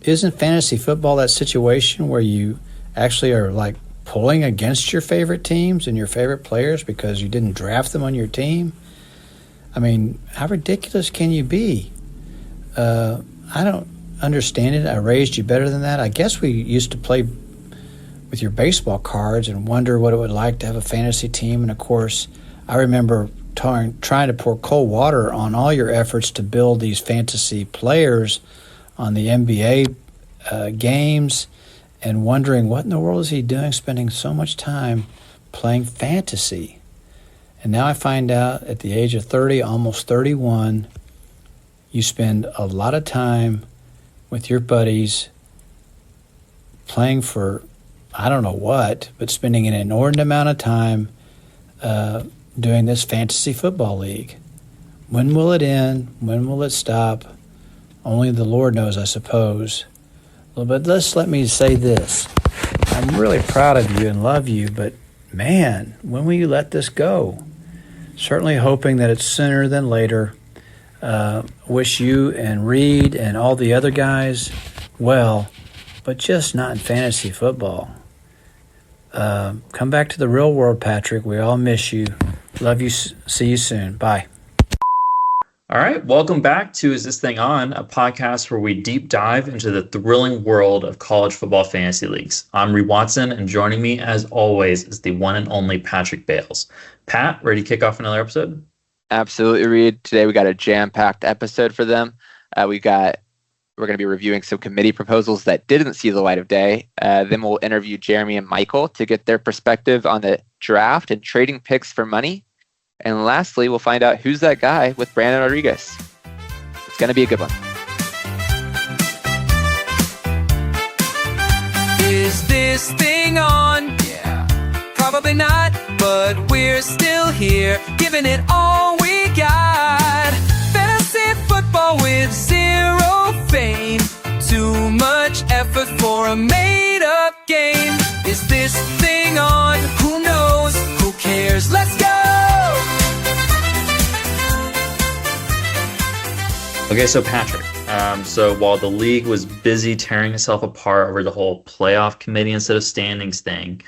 isn't fantasy football that situation where you actually are like pulling against your favorite teams and your favorite players because you didn't draft them on your team? I mean, how ridiculous can you be? I don't understand it. I raised you better than that. I guess we used to play with your baseball cards and wonder what it would like to have a fantasy team. And, of course, I remember trying to pour cold water on all your efforts to build these fantasy players on the NBA games and wondering what in the world is he doing spending so much time playing fantasy. And now I find out at the age of 30, almost 31, you spend a lot of time with your buddies playing for I don't know what, but spending an inordinate amount of time doing this fantasy football league. When will it end? When will it stop? Only the Lord knows, I suppose. But let me say this. I'm really proud of you and love you, but man, when will you let this go? Certainly hoping that it's sooner than later. Wish you and Reed and all the other guys well, but just not in fantasy football. Come back to the real world, Patrick. We all miss you. Love you. See you soon. Bye. All right. Welcome back to Is This Thing On, a podcast where we deep dive into the thrilling world of college football fantasy leagues. I'm Reed Watson, and joining me, as always, is the one and only Patrick Bales. Pat, ready to kick off another episode? Absolutely, Reed. Today we got a jam-packed episode for them. We're going to be reviewing some committee proposals that didn't see the light of day. Then we'll interview Jeremy and Michael to get their perspective on the draft and trading picks for money. And lastly, we'll find out who's that guy with Brandon Rodriguez. It's going to be a good one. Is this thing on? Yeah. Probably not, but we're still here, giving it all we got. Fantasy football with zero fame. Too much effort for a made-up game. Is this thing on? Who knows? Who cares? Let's go! Okay, so Patrick, so while the league was busy tearing itself apart over the whole playoff committee instead of standings thing,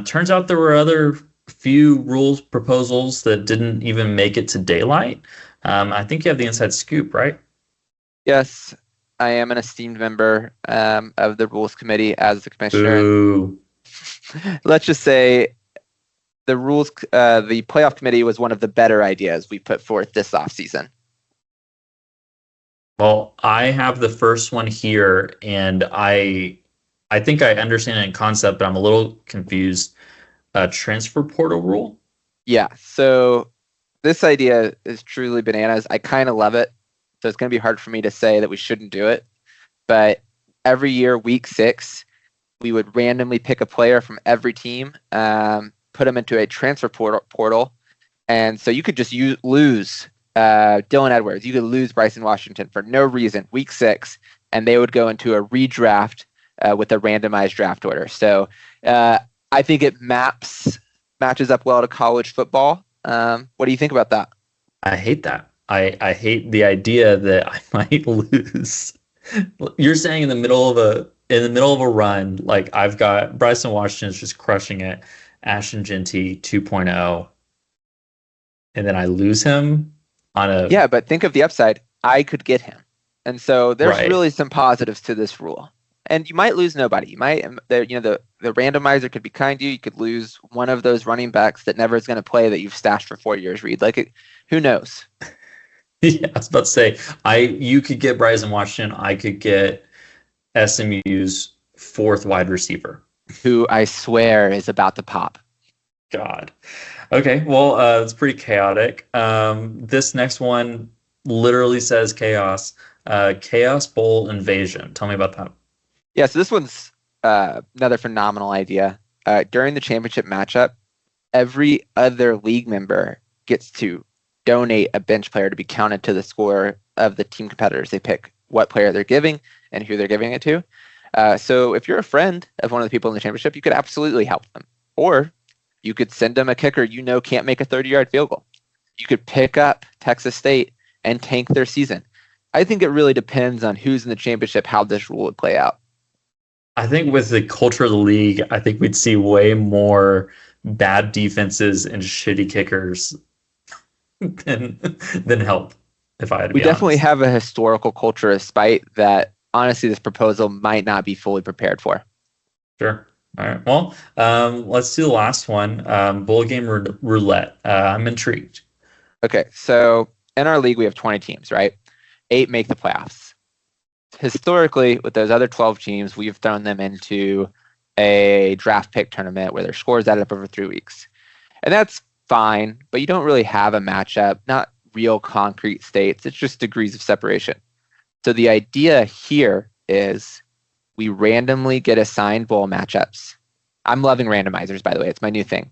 turns out there were other few rules proposals that didn't even make it to daylight. I think you have the inside scoop, right? Yes, I am an esteemed member of the rules committee as the commissioner. Ooh. Let's just say the playoff committee was one of the better ideas we put forth this offseason. Well, I have the first one here, and I think I understand it in concept, but I'm a little confused. Transfer portal rule? Yeah, so this idea is truly bananas. I kind of love it, so it's going to be hard for me to say that we shouldn't do it. But every year, week 6, we would randomly pick a player from every team, put them into a transfer portal, and so you could just lose Dylan Edwards. You could lose Bryson Washington for no reason, week 6, and they would go into a redraft with a randomized draft order. So I think it matches up well to college football. What do you think about that? I hate that. I hate the idea that I might lose. You're saying in the middle of a run, like I've got Bryson Washington's just crushing it, Ashton Genty 2.0, and then I lose him. Yeah, but think of the upside. I could get him. And so there's Right. really some positives to this rule. And you might lose nobody. You might, the randomizer could be kind to you. You could lose one of those running backs that never is going to play that you've stashed for 4 years, Reed. Who knows? Yeah, I was about to say, you could get Bryson Washington. I could get SMU's 4th wide receiver, Who I swear is about to pop. God. Okay, well, it's pretty chaotic. This next one literally says chaos. Chaos Bowl Invasion. Tell me about that. Yeah, so this one's another phenomenal idea. During the championship matchup, every other league member gets to donate a bench player to be counted to the score of the team competitors. They pick what player they're giving and who they're giving it to. So if you're a friend of one of the people in the championship, you could absolutely help them. Or you could send them a kicker can't make a 30-yard field goal. You could pick up Texas State and tank their season. I think it really depends on who's in the championship, how this rule would play out. I think with the culture of the league, I think we'd see way more bad defenses and shitty kickers than help. If I had to We be definitely honest. have a historical culture of spite that honestly this proposal might not be fully prepared for. Sure. All right. Well, let's do the last one. Bowl game roulette. I'm intrigued. Okay, so in our league we have 20 teams, right? 8 make the playoffs. Historically, with those other 12 teams, we've thrown them into a draft pick tournament where their scores added up over 3 weeks. And that's fine, but you don't really have a matchup, not real concrete states. It's just degrees of separation. So the idea here is we randomly get assigned bowl matchups. I'm loving randomizers, by the way. It's my new thing.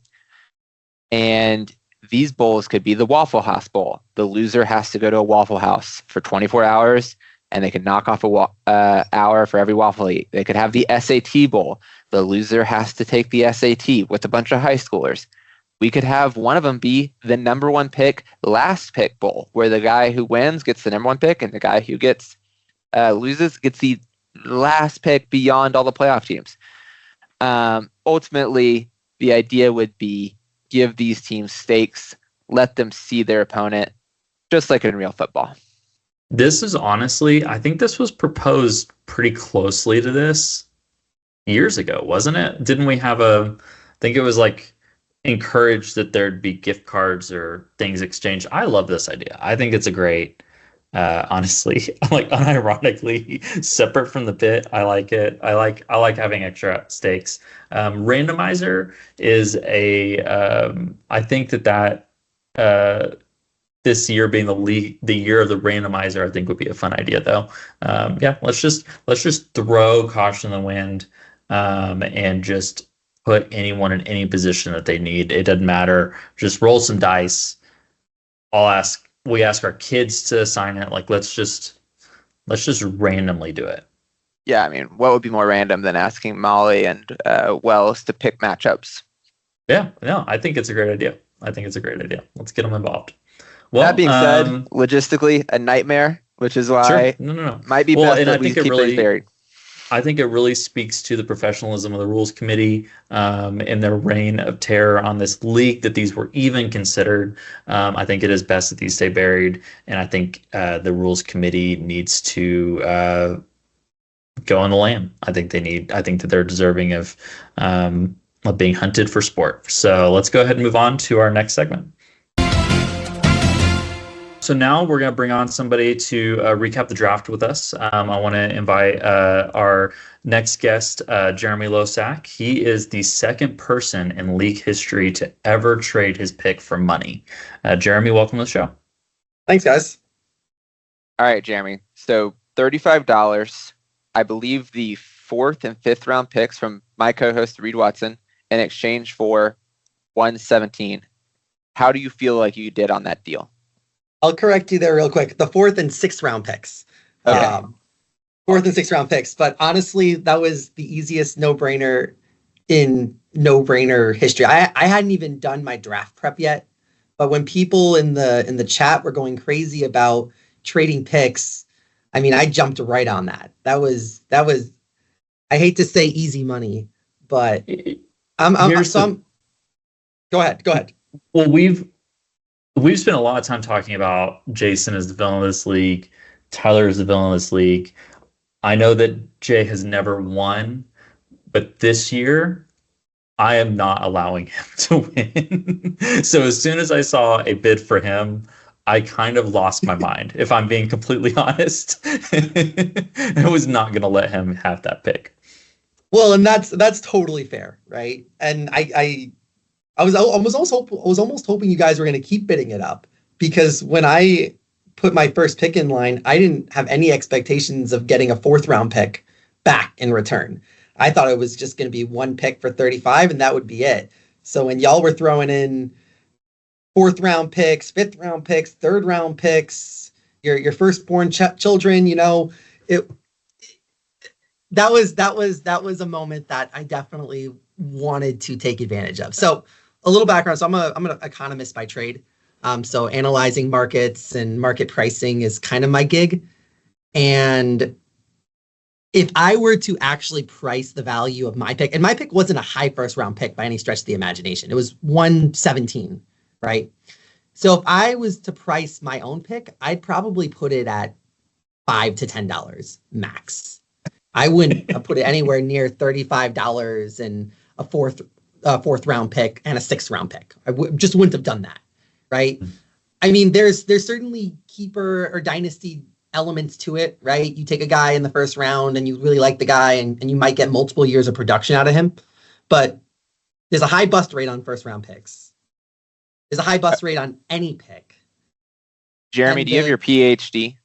And these bowls could be the Waffle House Bowl. The loser has to go to a Waffle House for 24 hours, and they can knock off a hour for every waffle eat. They could have the SAT Bowl. The loser has to take the SAT with a bunch of high schoolers. We could have one of them be the number one pick, last pick bowl, where the guy who wins gets the number one pick, and the guy who gets loses gets the last pick beyond all the playoff teams. Ultimately, the idea would be give these teams stakes, let them see their opponent, just like in real football. This is honestly, I think this was proposed pretty closely to this years ago, wasn't it? Didn't we have I think it was like encouraged that there'd be gift cards or things exchanged. I love this idea. I think it's a great, honestly, like unironically separate from the pit. I like it. I like having extra stakes. Randomizer is I think that this year being the year of the randomizer, I think would be a fun idea though. Yeah, let's just throw caution in the wind, and just put anyone in any position that they need. It doesn't matter. Just roll some dice. We ask our kids to assign it. Like let's just randomly do it. Yeah, I mean, what would be more random than asking Molly and Wells to pick matchups? Yeah, no, I think it's a great idea. Let's get them involved. Well, that being said, logistically, a nightmare, which is why sure. No. might be best that we keep things buried. I think it really speaks to the professionalism of the rules committee and their reign of terror on this league that these were even considered. I think it is best that these stay buried, and I think the rules committee needs to go on the lam. I think that they're deserving of being hunted for sport. So let's go ahead and move on to our next segment. So now we're going to bring on somebody to recap the draft with us. I want to invite our next guest, Jeremy Losack. He is the second person in league history to ever trade his pick for money. Jeremy, welcome to the show. Thanks, guys. All right, Jeremy. So $35, I believe the 4th and 5th round picks from my co-host Reed Watson in exchange for $117. How do you feel like you did on that deal? I'll correct you there real quick. The 4th and 6th round picks. Okay. 4th and 6th round picks. But honestly, that was the easiest no-brainer in no-brainer history. I hadn't even done my draft prep yet. But when people in the chat were going crazy about trading picks, I mean, I jumped right on that. That was I hate to say easy money, but go ahead. Well, we've spent a lot of time talking about Jason as the villain of this league, Tyler as the villain of this league. I know that Jay has never won, but this year I am not allowing him to win. So as soon as I saw a bid for him, I kind of lost my mind, if I'm being completely honest. I was not going to let him have that pick. Well, and that's totally fair, right? And I was almost hoping you guys were going to keep bidding it up, because when I put my first pick in line, I didn't have any expectations of getting a 4th round pick back in return. I thought it was just going to be one pick for 35 and that would be it. So when y'all were throwing in 4th round picks, 5th round picks, 3rd round picks, your firstborn children, you know, that was a moment that I definitely wanted to take advantage of. So a little background. So I'm an economist by trade. So analyzing markets and market pricing is kind of my gig. And if I were to actually price the value of my pick, and my pick wasn't a high first round pick by any stretch of the imagination, it was 117, right? So if I was to price my own pick, I'd probably put it at $5 to $10 max. I wouldn't put it anywhere near $35 and a fourth round pick and a sixth round pick. Just wouldn't have done that, right? I mean, there's certainly keeper or dynasty elements to it, right? You take a guy in the first round and you really like the guy and you might get multiple years of production out of him, but there's a high bust rate on first round picks. There's a high bust rate on any pick. Jeremy, do you have your PhD?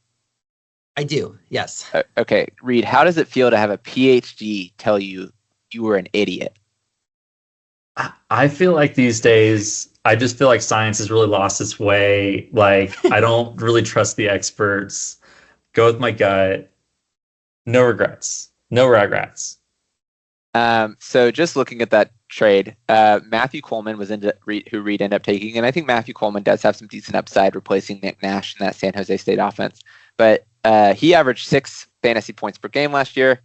I do, yes. Okay, Reed, how does it feel to have a PhD tell you you were an idiot? I feel like these days, I just feel like science has really lost its way. Like, I don't really trust the experts. Go with my gut. No regrets. No regrets. So just looking at that trade, Matthew Coleman was who Reed ended up taking, and I think Matthew Coleman does have some decent upside replacing Nick Nash in that San Jose State offense. But he averaged 6 fantasy points per game last year,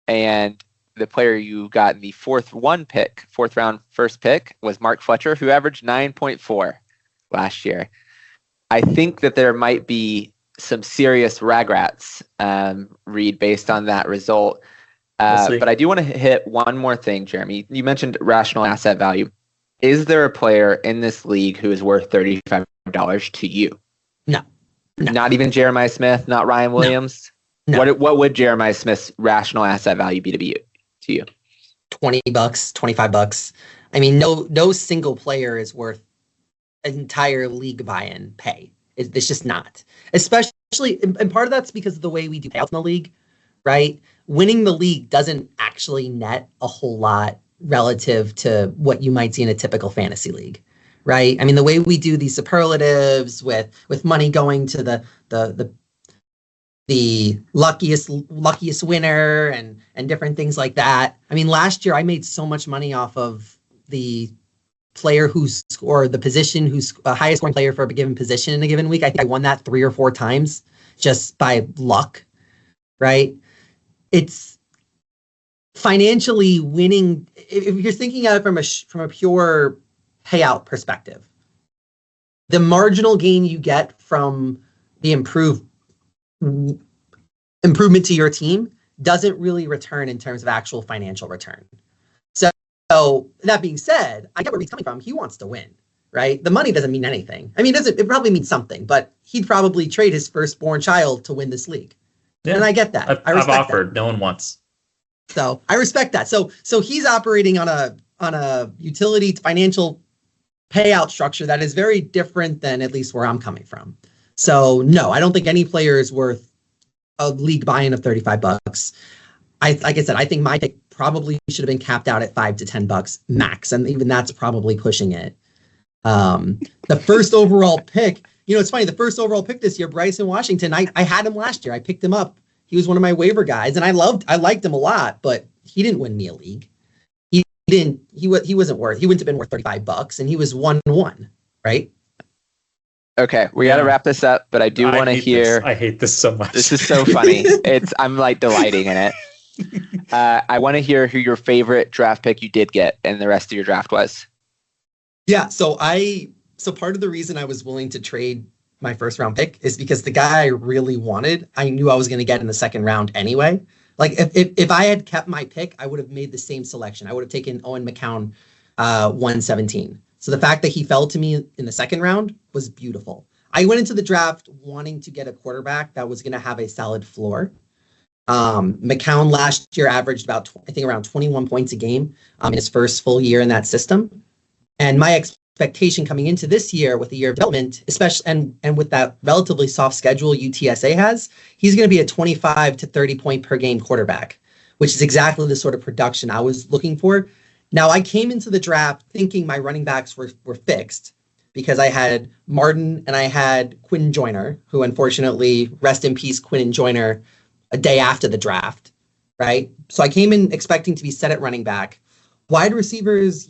and the player you got in the fourth round first pick was Mark Fletcher, who averaged 9.4 last year. I think that there might be some serious regrets, Reed, based on that result. But I do want to hit one more thing, Jeremy. You mentioned rational asset value. Is there a player in this league who is worth $35 to you? No. Not even Jeremiah Smith, not Ryan Williams? No. What would Jeremiah Smith's rational asset value be to you? $20, $25. I mean, no single player is worth an entire league buy-in pay. It's just not. Especially, and part of that's because of the way we do payouts in the league, right? Winning the league doesn't actually net a whole lot relative to what you might see in a typical fantasy league, right? I mean, the way we do these superlatives with money going to the luckiest winner and different things like that. I mean, last year I made so much money off of the player or the position who's the highest scoring player for a given position in a given week. I think I won that 3 or 4 times just by luck, right? It's financially winning. If you're thinking of it from a pure payout perspective, the marginal gain you get from the improvement to your team doesn't really return in terms of actual financial return. So that being said, I get where he's coming from. He wants to win, right? The money doesn't mean anything. I mean, it probably means something, but he'd probably trade his firstborn child to win this league. Yeah. And I get that. I've offered. That. No one wants. So I respect that. So he's operating on a utility financial payout structure that is very different than at least where I'm coming from. So no, I don't think any player is worth a league buy-in of $35. Like I said, I think my pick probably should have been capped out at $5 to $10 max, and even that's probably pushing it. The first overall pick, it's funny. The first overall pick this year, Bryson Washington. I had him last year. I picked him up. He was one of my waiver guys, and I liked him a lot, but he didn't win me a league. He wouldn't have been worth $35, and he was 1-1, right? Okay, we got to wrap this up, but I do want to hear. I hate this so much. This is so funny. I'm like delighting in it. I want to hear who your favorite draft pick you did get and the rest of your draft was. Yeah, so part of the reason I was willing to trade my first round pick is because the guy I really wanted, I knew I was going to get in the second round anyway. Like if I had kept my pick, I would have made the same selection. I would have taken Owen McCown 117. So the fact that he fell to me in the second round was beautiful. I went into the draft wanting to get a quarterback that was going to have a solid floor. McCown last year averaged about, I think, around 21 points a game in his first full year in that system. And my expectation coming into this year with the year of development, especially and with that relatively soft schedule UTSA has, he's going to be a 25 to 30 point per game quarterback, which is exactly the sort of production I was looking for. Now, I came into the draft thinking my running backs were fixed because I had Martin and I had Quinn Joyner, who unfortunately, rest in peace, Quinn Joyner, a day after the draft, right? So I came in expecting to be set at running back. Wide receivers,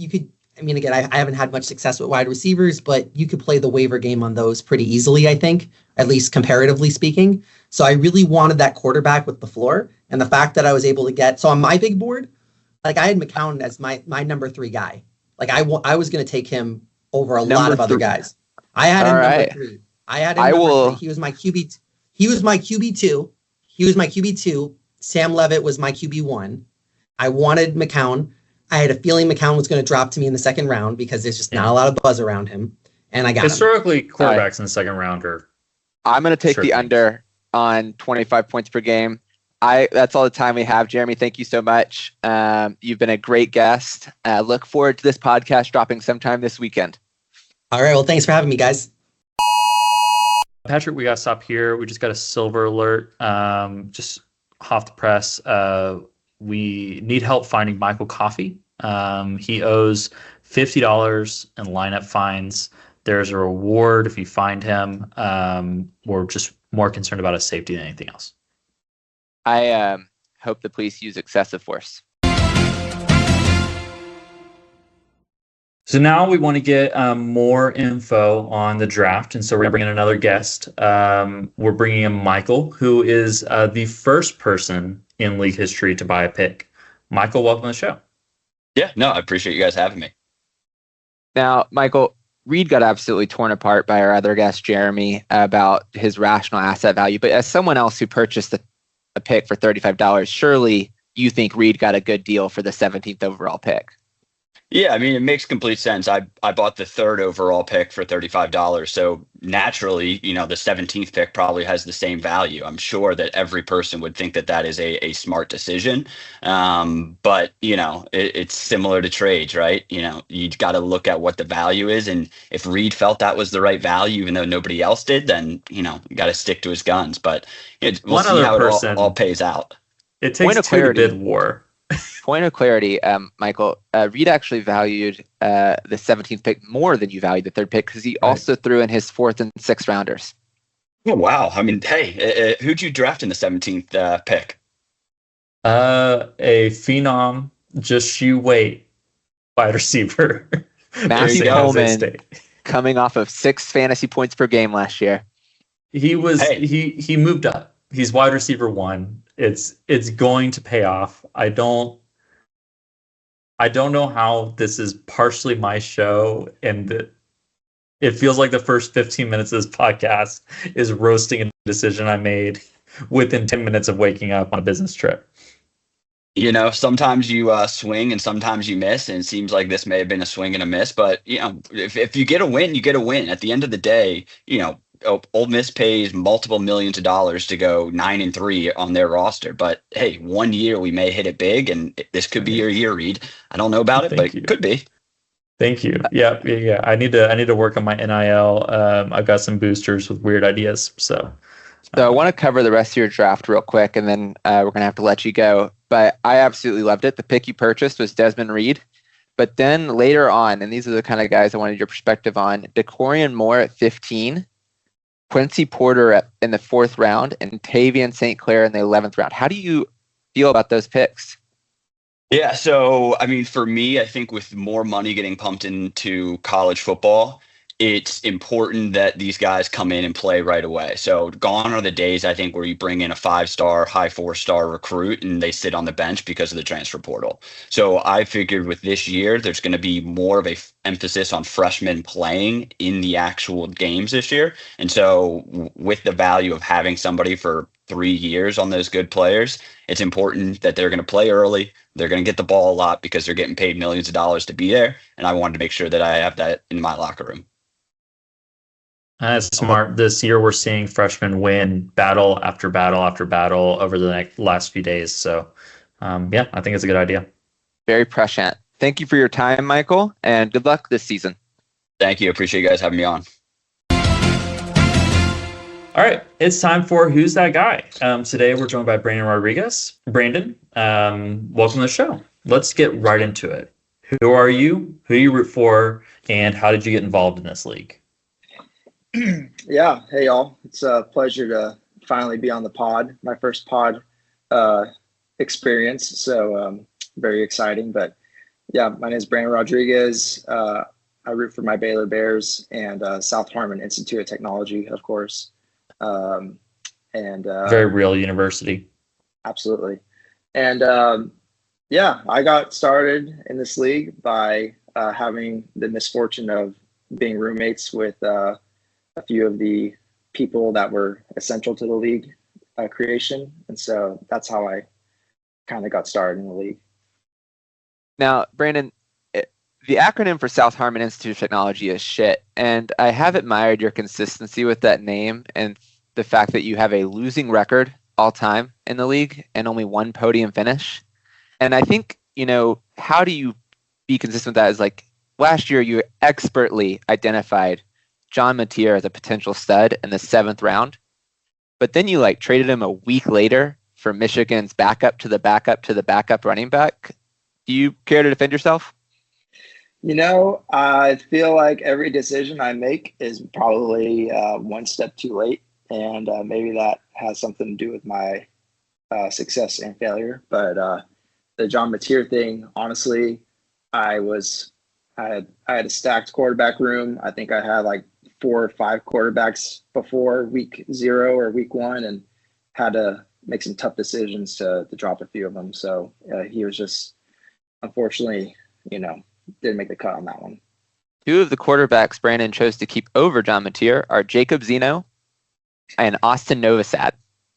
I mean, again, I haven't had much success with wide receivers, but you could play the waiver game on those pretty easily, I think, at least comparatively speaking. So I really wanted that quarterback with the floor. And the fact that I was able to get, so on my big board, like I had McCown as my number 3 guy. Like I was going to take him over a lot of other guys. I had him number 3. I had him number 3. He was my QB. He was my QB2. He was my QB2. Sam Levitt was my QB1. I wanted McCown. I had a feeling McCown was going to drop to me in the second round because there's just not a lot of buzz around him. And I got historically him. Quarterbacks in the second round are. I'm going to take the under on 25 points per game. That's all the time we have. Jeremy, thank you so much. You've been a great guest. Look forward to this podcast dropping sometime this weekend. All right. Well, thanks for having me, guys. Patrick, we got to stop here. We just got a silver alert. Just off the press. We need help finding Michael Coffey. He owes $50 in lineup fines. There's a reward if you find him. We're just more concerned about his safety than anything else. I hope the police use excessive force. So now we want to get more info on the draft, and so we're going to bring in another guest. We're bringing in Michael, who is the first person in league history to buy a pick. Michael, welcome to the show. Yeah, no, I appreciate you guys having me. Now, Michael, Reed got absolutely torn apart by our other guest, Jeremy, about his rational asset value. But as someone else who purchased a pick for $35, surely you think Reed got a good deal for the 17th overall pick. Yeah, I mean, it makes complete sense. I bought the 3rd overall pick for $35. So naturally, the 17th pick probably has the same value. I'm sure that every person would think that is a smart decision. But, it's similar to trades, right? You got to look at what the value is. And if Reed felt that was the right value, even though nobody else did, then, you got to stick to his guns. But we'll see how it all pays out. It takes 2 to bid war. Point of clarity, Michael, Reed actually valued the 17th pick more than you valued the 3rd pick because he also threw in his 4th and 6th rounders. Oh, wow. I mean, hey, who'd you draft in the 17th pick? A phenom, just you wait, wide receiver. Matthew Coleman, coming off of 6 fantasy points per game last year. He moved up. He's wide receiver 1. It's going to pay off. I don't know how this is partially my show, and it feels like the first 15 minutes of this podcast is roasting a decision I made within 10 minutes of waking up on a business trip. Sometimes you swing and sometimes you miss, and it seems like this may have been a swing and a miss. But if you get a win, you get a win. At the end of the day, Ole Miss pays multiple millions of dollars to go 9-3 on their roster. But hey, 1 year we may hit it big, and this could be your year, Reed. I don't know about it, but it could be. Thank you. Yeah. I need to work on my NIL. I've got some boosters with weird ideas. So I want to cover the rest of your draft real quick, and then we're gonna have to let you go. But I absolutely loved it. The pick you purchased was Desmond Reed. But then later on, and these are the kind of guys I wanted your perspective on, DeCorian Moore at 15. Quincy Porter in the 4th round, and Tavian St. Clair in the 11th round. How do you feel about those picks? Yeah, so, I mean, for me, I think with more money getting pumped into college football, it's important that these guys come in and play right away. So gone are the days, I think, where you bring in a 5-star, high 4-star recruit and they sit on the bench because of the transfer portal. So I figured with this year, there's going to be more of a emphasis on freshmen playing in the actual games this year. And so with the value of having somebody for 3 years on those good players, it's important that they're going to play early. They're going to get the ball a lot because they're getting paid millions of dollars to be there. And I wanted to make sure that I have that in my locker room. That's smart. This year we're seeing freshmen win battle after battle after battle over the last few days. So, I think it's a good idea. Very prescient. Thank you for your time, Michael, and good luck this season. Thank you. Appreciate you guys having me on. All right, it's time for Who's That Guy? Today we're joined by Brandon Rodriguez. Brandon, welcome to the show. Let's get right into it. Who are you? Who do you root for? And how did you get involved in this league? Yeah. Hey, y'all. It's a pleasure to finally be on the pod. My first pod experience. So very exciting. But Yeah, my name is Brandon Rodriguez. I root for my Baylor Bears and South Harmon Institute of Technology, of course. Um, and Very real university. Absolutely. And yeah, I got started in this league by having the misfortune of being roommates with a few of the people that were essential to the league creation. And so that's how I kind of got started in the league. Now, Brandon, the acronym for South Harmon Institute of Technology is SHIT, and I have admired your consistency with that name and the fact that you have a losing record all time in the league and only one podium finish. And I think, how do you be consistent with that? Is like last year you expertly identified John Mateer as a potential stud in the 7th round, but then you traded him a week later for Michigan's backup to the backup to the backup running back. Do you care to defend yourself? I feel like every decision I make is probably one step too late. And maybe that has something to do with my success and failure. But the John Mateer thing, honestly, I had a stacked quarterback room. I think I had 4 or 5 quarterbacks before week 0 or week 1, and had to make some tough decisions to drop a few of them. So he was just, unfortunately, didn't make the cut on that one. 2 of the quarterbacks Brandon chose to keep over John Mateer are Jacob Zeno and Austin Novosad.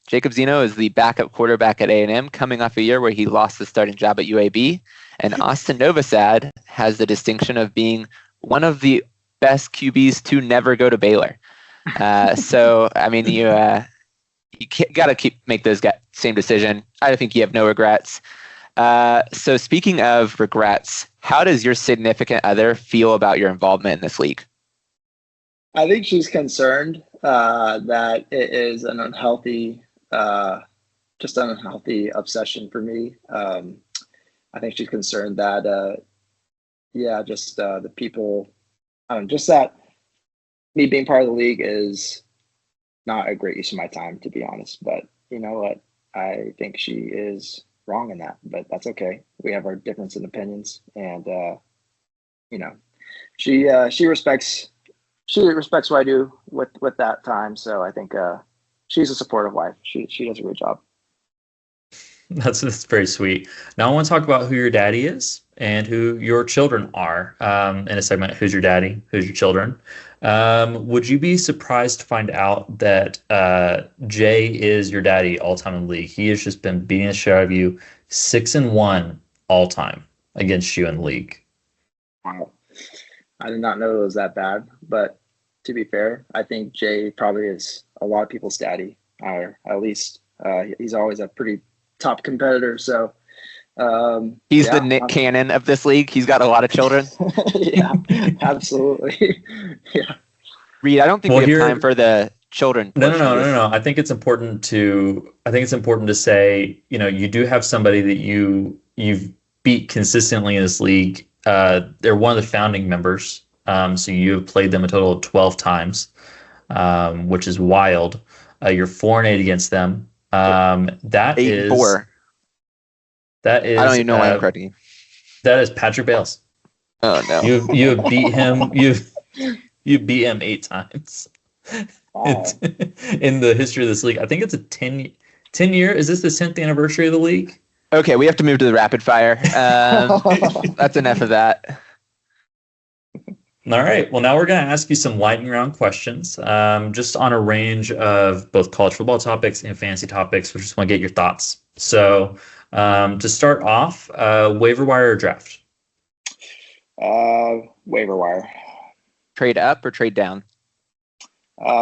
Jacob Zeno is the backup quarterback at A&M, coming off a year where he lost the starting job at UAB. And Austin Novosad has the distinction of being one of the best QBs to never go to Baylor. So, I mean, you got to make those same decision. I think you have no regrets. So speaking of regrets, how does your significant other feel about your involvement in this league? I think she's concerned that it is an unhealthy obsession for me. I think she's concerned that, the people, just that me being part of the league is not a great use of my time, to be honest. But you know what? I think she is wrong in that, but that's okay. We have our difference in opinions, and she respects what I do with that time. So I think she's a supportive wife. She does a great job. That's very sweet. Now I want to talk about who your daddy is and who your children are. In a segment, who's your daddy, who's your children. Would you be surprised to find out that Jay is your daddy all time in the league? He has just been beating the shit out of you, 6-1 all time against you in the league. Wow. I did not know it was that bad, but to be fair, I think Jay probably is a lot of people's daddy, or at least he's always a pretty top competitor. So he's the Nick Cannon of this league. He's got a lot of children. Yeah, absolutely. Yeah. Reed, I don't think we have time for the children. No. I think it's important to say, you do have somebody that you've beat consistently in this league. They're one of the founding members. So you have played them a total of 12 times, which is wild. You're 4-8 against them. That 8-4. That is. I don't even know why I'm correcting you. That is Patrick Bales. Oh no! You have beat him. You beat him 8 times. Wow. In the history of this league. I think it's a 10 year. Is this the 10th anniversary of the league? Okay, we have to move to the rapid fire. That's enough of that. All right. Well, now we're going to ask you some lightning round questions, just on a range of both college football topics and fantasy topics. We just want to get your thoughts. So, to start off, waiver wire or draft? Waiver wire. Trade up or trade down?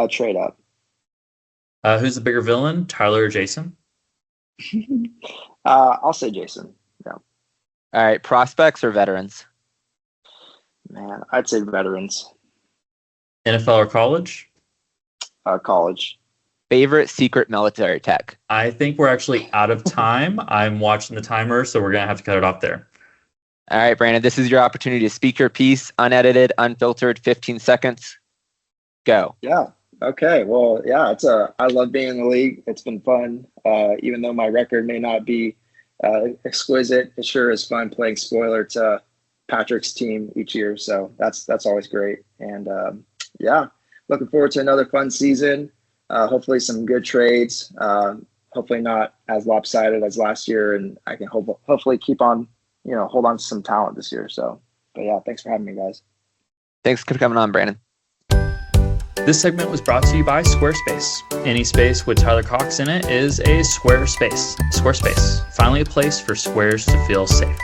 Trade up. Who's the bigger villain, Tyler or Jason? I'll say Jason. Yeah. All right. Prospects or veterans? Man, I'd say veterans. NFL or college? College. Favorite secret military tech? I think we're actually out of time. I'm watching the timer, so we're going to have to cut it off there. All right, Brandon, this is your opportunity to speak your piece, unedited, unfiltered, 15 seconds. Go. Yeah. Okay. Well, yeah, I love being in the league. It's been fun. Even though my record may not be exquisite, it sure is fun playing spoiler to Patrick's team each year. So that's always great. And yeah, looking forward to another fun season. Hopefully some good trades. Hopefully not as lopsided as last year, and I can hopefully keep on, hold on to some talent this year. So, but yeah, thanks for having me, guys. Thanks for coming on, Brandon. This segment was brought to you by Squarespace. Any space with Tyler Cox in it is a square space. Squarespace, finally a place for squares to feel safe.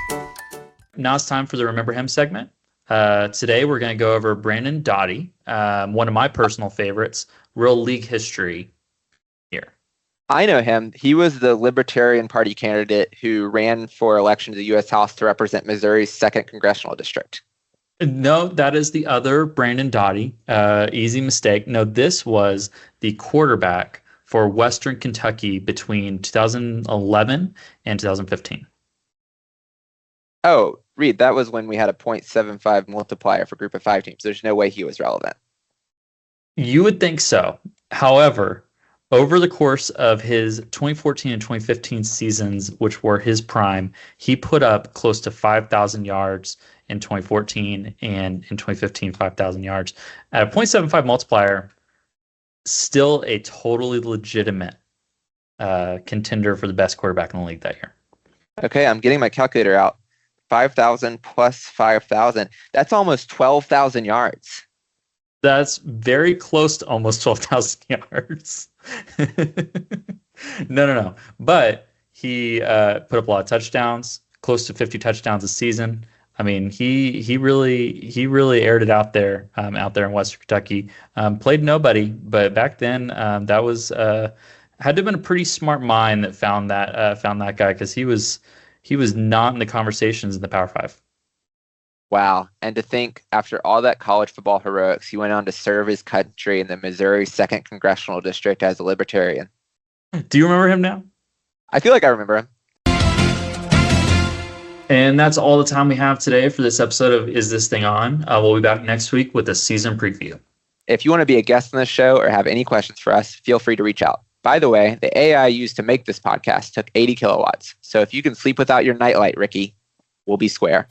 Now it's time for the Remember Him segment. Today we're going to go over Brandon Doughty, one of my personal favorites, real league history here. I know him. He was the Libertarian Party candidate who ran for election to the U.S. House to represent Missouri's 2nd Congressional District. No, that is the other Brandon Doughty. Easy mistake. No, this was the quarterback for Western Kentucky between 2011 and 2015. Oh, Reed, that was when we had a 0.75 multiplier for group of 5 teams. There's no way he was relevant. You would think so. However, over the course of his 2014 and 2015 seasons, which were his prime, he put up close to 5,000 yards in 2014 and in 2015, 5,000 yards. At a 0.75 multiplier, still a totally legitimate contender for the best quarterback in the league that year. Okay, I'm getting my calculator out. 5,000 plus 5,000. That's almost 12,000 yards. That's very close to almost 12,000 yards. No. But he put up a lot of touchdowns, close to 50 touchdowns a season. I mean, he really aired it out there in Western Kentucky. Played nobody, but back then that was had to have been a pretty smart mind that found that guy, because he was not in the conversations in the Power Five. Wow. And to think, after all that college football heroics, he went on to serve his country in the Missouri 2nd Congressional District as a Libertarian. Do you remember him now? I feel like I remember him. And that's all the time we have today for this episode of Is This Thing On? We'll be back next week with a season preview. If you want to be a guest on the show or have any questions for us, feel free to reach out. By the way, the AI used to make this podcast took 80 kilowatts. So if you can sleep without your nightlight, Ricky, we'll be square.